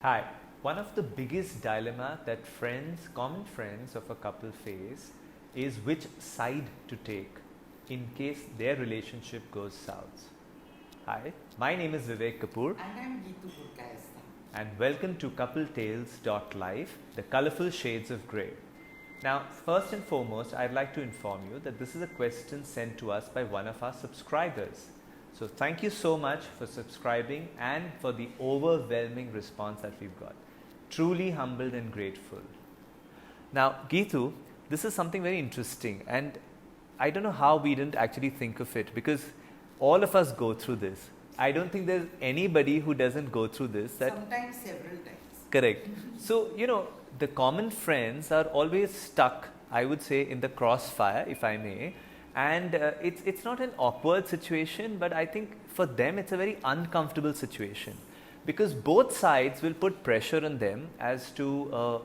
Hi. One of the biggest dilemma that common friends of a couple face is which side to take in case their relationship goes south. Hi, my name is Vivek Kapoor And I'm Geetu Gurkaista. and welcome to CoupleTales.life, the colorful shades of grey. Now, first and foremost, I'd like to inform you that this is a question sent to us by one of our subscribers. So, thank you so much for subscribing and for the overwhelming response that we've got. Truly humbled and grateful. Now, Geetu, this is something very interesting, and I don't know how we didn't actually think of it because all of us go through this. I don't think there's anybody who doesn't go through this. Sometimes several times. Correct. So, the common friends are always stuck, I would say, in the crossfire, if I may. And it's not an awkward situation, but I think for them it's a very uncomfortable situation because both sides will put pressure on them as to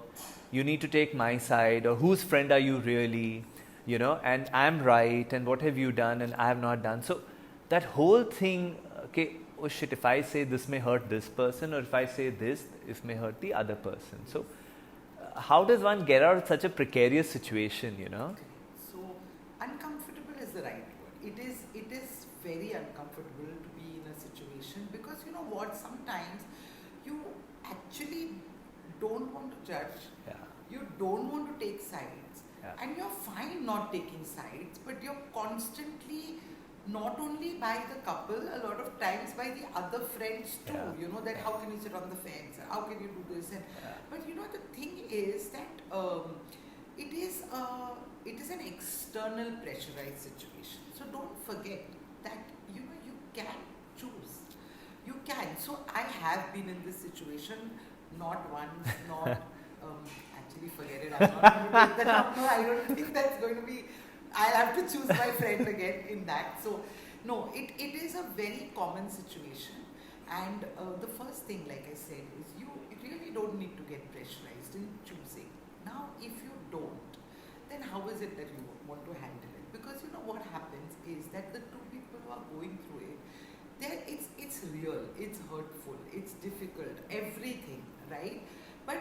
you need to take my side, or whose friend are you really, and I'm right, and what have you done and I have not done. So that whole thing, okay, oh shit, if I say this may hurt this person, or if I say this may hurt the other person. So how does one get out of such a precarious situation? So uncomfortable is the right word. It is very uncomfortable to be in a situation because you know what, sometimes you actually don't want to judge. Yeah. You don't want to take sides. Yeah. And you're fine not taking sides, but you're constantly, not only by the couple, a lot of times by the other friends too. Yeah. You know that how can you sit on the fence? How can you do this? And Yeah. but the thing is that it is an external pressurized situation. So don't forget that you can choose. You can. So I have been in this situation not once, not actually forget it. I'm not going to take that up. No, I don't think that's going to be. I'll have to choose my friend again in that. So no, it is a very common situation. And the first thing, like I said, is you really don't need to get pressurized in choosing. Now, if you don't, then how is it that you want to handle it? Because what happens is that the two people who are going through it, it's real, it's hurtful, it's difficult, everything, right? But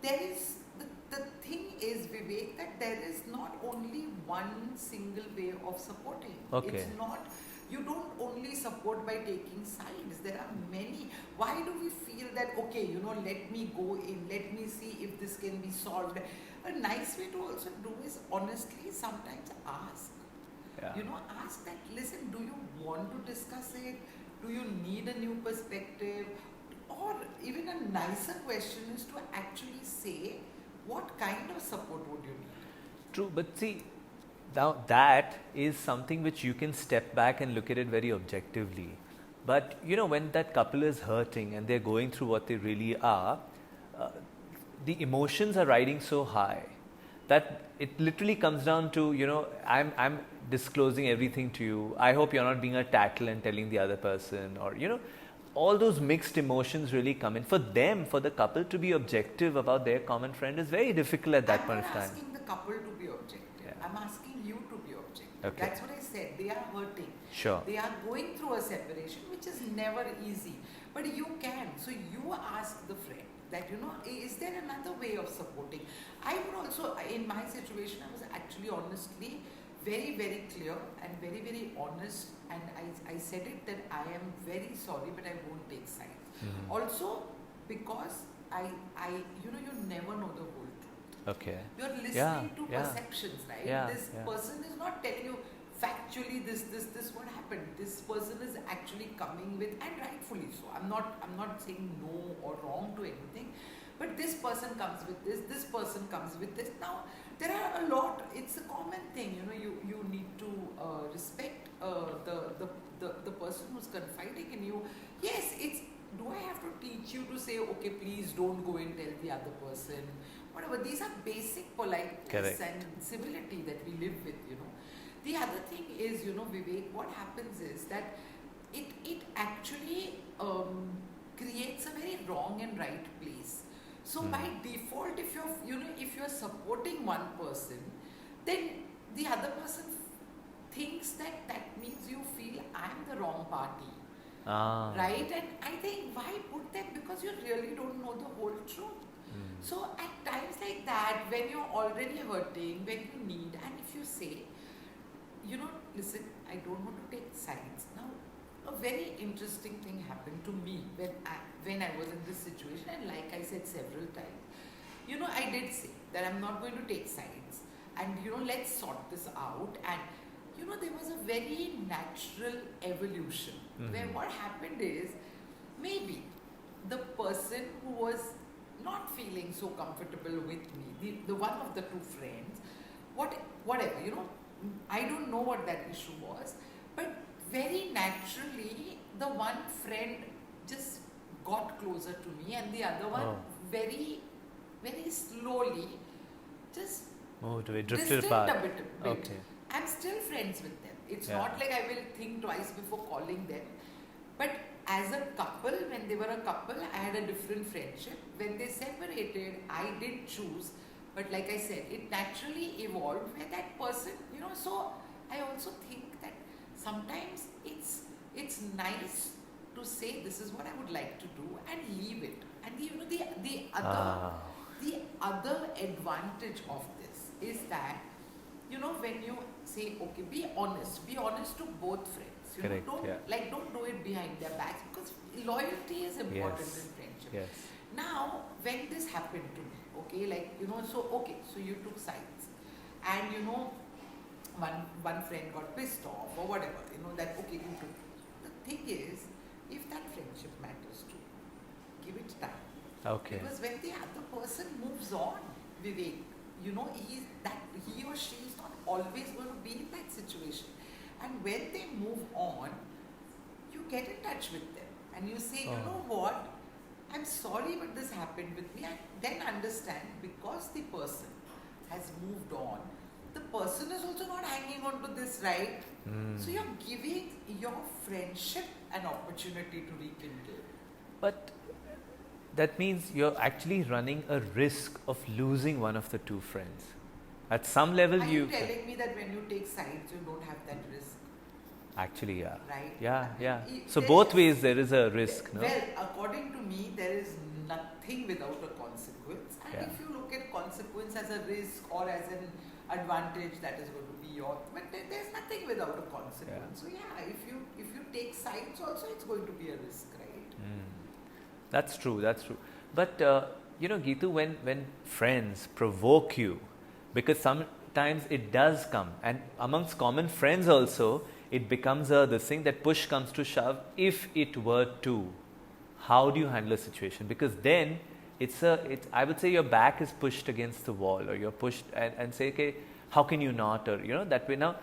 there is the thing is, Vivek, that there is not only one single way of supporting. Okay. It's not. You don't only support by taking sides. There are many. Why do we feel that, okay, let me go in, let me see if this can be solved? A nice way to also do is honestly sometimes ask. Yeah. Ask that, listen, do you want to discuss it? Do you need a new perspective? Or even a nicer question is to actually say, what kind of support would you need? True, but see, now that is something which you can step back and look at it very objectively. But when that couple is hurting and they're going through what they really are, the emotions are riding so high that it literally comes down to I'm disclosing everything to you. I hope you're not being a tattle and telling the other person, or all those mixed emotions really come in. For them, for the couple to be objective about their common friend is very difficult at that point of time. I'm not asking the couple to be objective. Yeah. I'm asking you to be objective. Okay. That's what I said. They are hurting. Sure. They are going through a separation, which is never easy. But you can. So you ask the friend that, is there another way of supporting? I would also, in my situation, I was actually honestly very, very clear and very, very honest, and I said it that I am very sorry, but I won't take sides. Mm-hmm. Also, because you never know the whole truth. Okay. You're listening to Yeah. perceptions, right? Yeah, This yeah. person is not telling you factually this what happened. This person is actually coming with, and rightfully so. I'm not saying no or wrong to anything, but this person comes with this person comes with this. Now there are a lot. It's a common thing. You need to respect the person who's confiding in you. Yes, it's. Do I have to teach you to say, okay, please don't go and tell the other person? Whatever. These are basic politeness Correct. and civility that we live with. The other thing is, Vivek, what happens is that it actually creates a very wrong and right place. So by default, if you're supporting one person, then the other person thinks that means you feel I'm the wrong party. right? And I think why put them, because you really don't know the whole truth. So at times like that, when you're already hurting, when you need, and if you say, listen, I don't want to take sides. Now, a very interesting thing happened to me when I was in this situation, and like I said several times, I did say that I'm not going to take sides, and let's sort this out. And there was a very natural evolution where what happened is, maybe the person who was not feeling so comfortable with me, the one of the two friends, whatever, I don't know what that issue was, but very naturally, the one friend just got closer to me, and the other one very, very slowly just moved away, drifted distant apart. a bit. Okay. I'm still friends with them. It's Yeah. not like I will think twice before calling them. But as a couple, when they were a couple, I had a different friendship. When they separated, I did choose. But like I said, it naturally evolved where that person, so I also think that sometimes it's nice to say this is what I would like to do and leave it. And the other advantage of this is that, when you say, okay, be honest to both friends. Correct, Don't do it behind their backs, because loyalty is important Yes. in friendship. Yes. Now, when this happened to me, okay, so you took sides, and one friend got pissed off or whatever, that okay, you took. The thing is, if that friendship matters to you, give it time. Okay. Because when the other person moves on, Vivek, he or she is not always going to be in that situation. And when they move on, you get in touch with them and you say, you know what, I'm sorry but this happened with me. And then understand, because the person has moved on, the person is also not hanging on to this, right? So you're giving your friendship an opportunity to rekindle. But that means you're actually running a risk of losing one of the two friends. At some level, Are you telling me that when you take sides, you don't have that risk? Actually, yeah. Right? Yeah. If So there both is- ways there is a risk, no? Well, according to me, there is nothing without a consequence. And Yeah. if you look at consequence as a risk or as an advantage, that is going to be your. But there's nothing without a consequence. So yeah, if you take sides, also it's going to be a risk, right? That's true. But Geetu, when friends provoke you, because sometimes it does come, and amongst common friends also, it becomes this thing that push comes to shove. If it were to, how do you handle a situation? Because then I would say your back is pushed against the wall, or you're pushed and say, okay, how can you not, or that way. Now,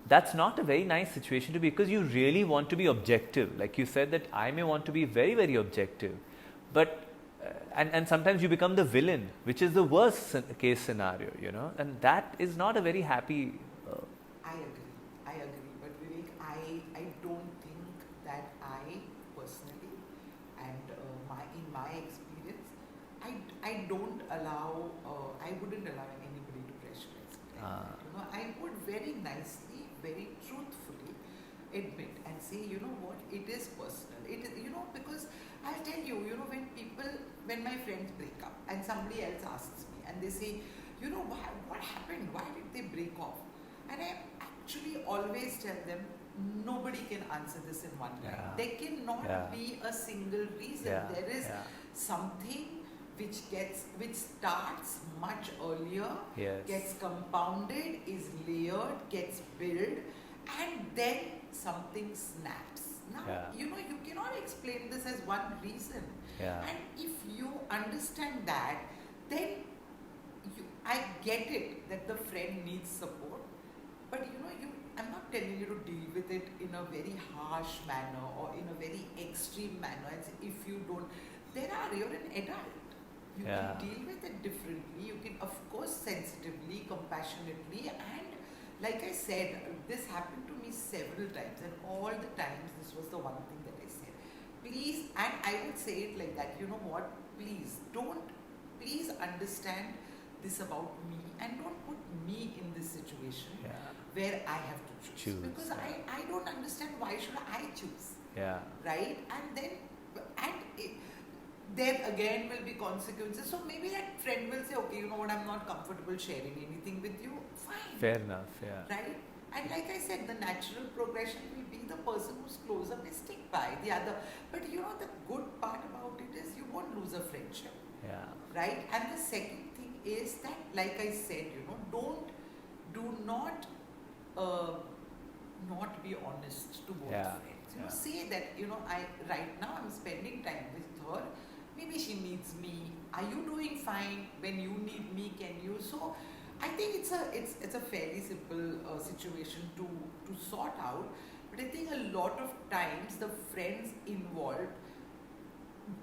that's not a very nice situation to be, because you really want to be objective. Like you said, that I may want to be very, very objective, but and sometimes you become the villain, which is the worst case scenario, and that is not a very happy. I agree. But Vivek, I don't think that I personally, and in my experience, I don't allow. I wouldn't allow anybody to pressurize me. I would very nicely, very truthfully admit and say, what, it is personal. It is, because I'll tell you, when my friends break up and somebody else asks me and they say, what happened? Why did they break off? And I actually always tell them, nobody can answer this in one line. Yeah. There cannot be a single reason. Yeah. There is something which starts much earlier, Yes. gets compounded, is layered, gets built, and then something snaps. Now, you cannot explain this as one reason. Yeah. And if you understand that, then I get it that the friend needs support, but I'm not telling you to deal with it in a very harsh manner or in a very extreme manner. And say, if you don't, you're an adult. You can deal with it differently. You can, of course, sensitively, compassionately, and like I said, this happened to me several times, and all the times this was the one thing that I said. Please, and I would say it like that, what, please understand this about me, and don't put me in this situation where I have to choose. Because I don't understand, why should I choose? Yeah. right? And then, and it, there again will be consequences. So maybe that friend will say, okay, you know what, I'm not comfortable sharing anything with you. Fine. Fair enough. Yeah. Right? And like I said, the natural progression will be the person who's closer may stick by the other. But you know, the good part about it is you won't lose a friendship. Yeah. Right? And the second thing is that, like I said, you know, do not not be honest to both Yeah, friends. You know, yeah. say that, you know, right now I'm spending time with her. Maybe she needs me. Are you doing fine? When you need me, can you? So I think it's a fairly simple situation to sort out. But I think a lot of times the friends involved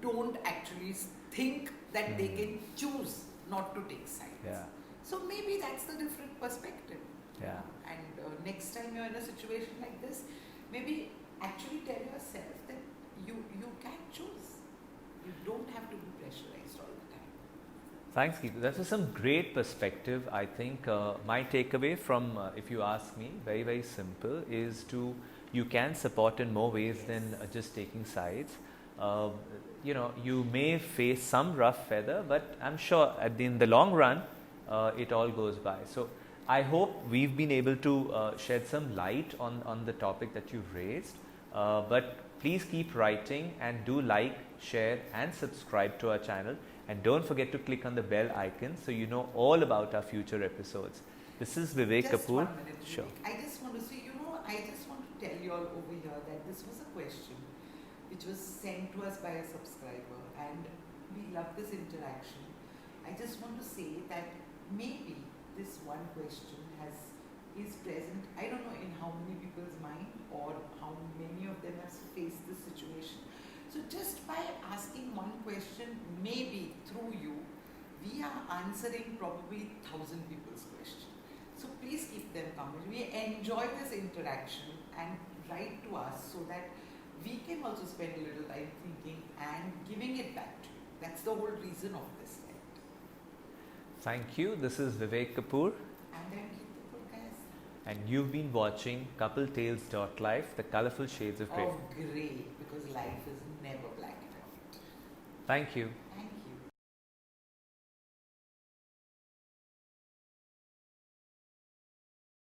don't actually think that they can choose not to take sides. Yeah. So maybe that's the different perspective. Yeah. And next time you're in a situation like this, maybe actually tell yourself that you can choose. You don't have to be pressurized all the time. Thanks, Geetu. That was some great perspective. I think my takeaway from, if you ask me, very, very simple, is to you can support in more ways than just taking sides. You know, you may face some rough weather, but I'm sure in the long run, it all goes by. So I hope we've been able to shed some light on the topic that you've raised. But please keep writing and do like, share and subscribe to our channel. And don't forget to click on the bell icon so you know all about our future episodes. This is Vivek Just Kapoor. 1 minute, Sure. Vivek. I just want to say, you know, I just want to tell you all over here that this was a question which was sent to us by a subscriber, and we love this interaction. I just want to say that maybe this one question is present, I don't know in how many people's mind or how many of them have faced this situation. So just by asking one question, maybe through you, we are answering probably 1,000 people's question. So please keep them coming. We enjoy this interaction and write to us so that we can also spend a little time thinking and giving it back to you. That's the whole reason of this, right? Thank you. This is Vivek Kapoor. And then keep the podcast And you've been watching CoupleTales.life, the colorful shades of grey. of grey, because life is never black and white. Thank you.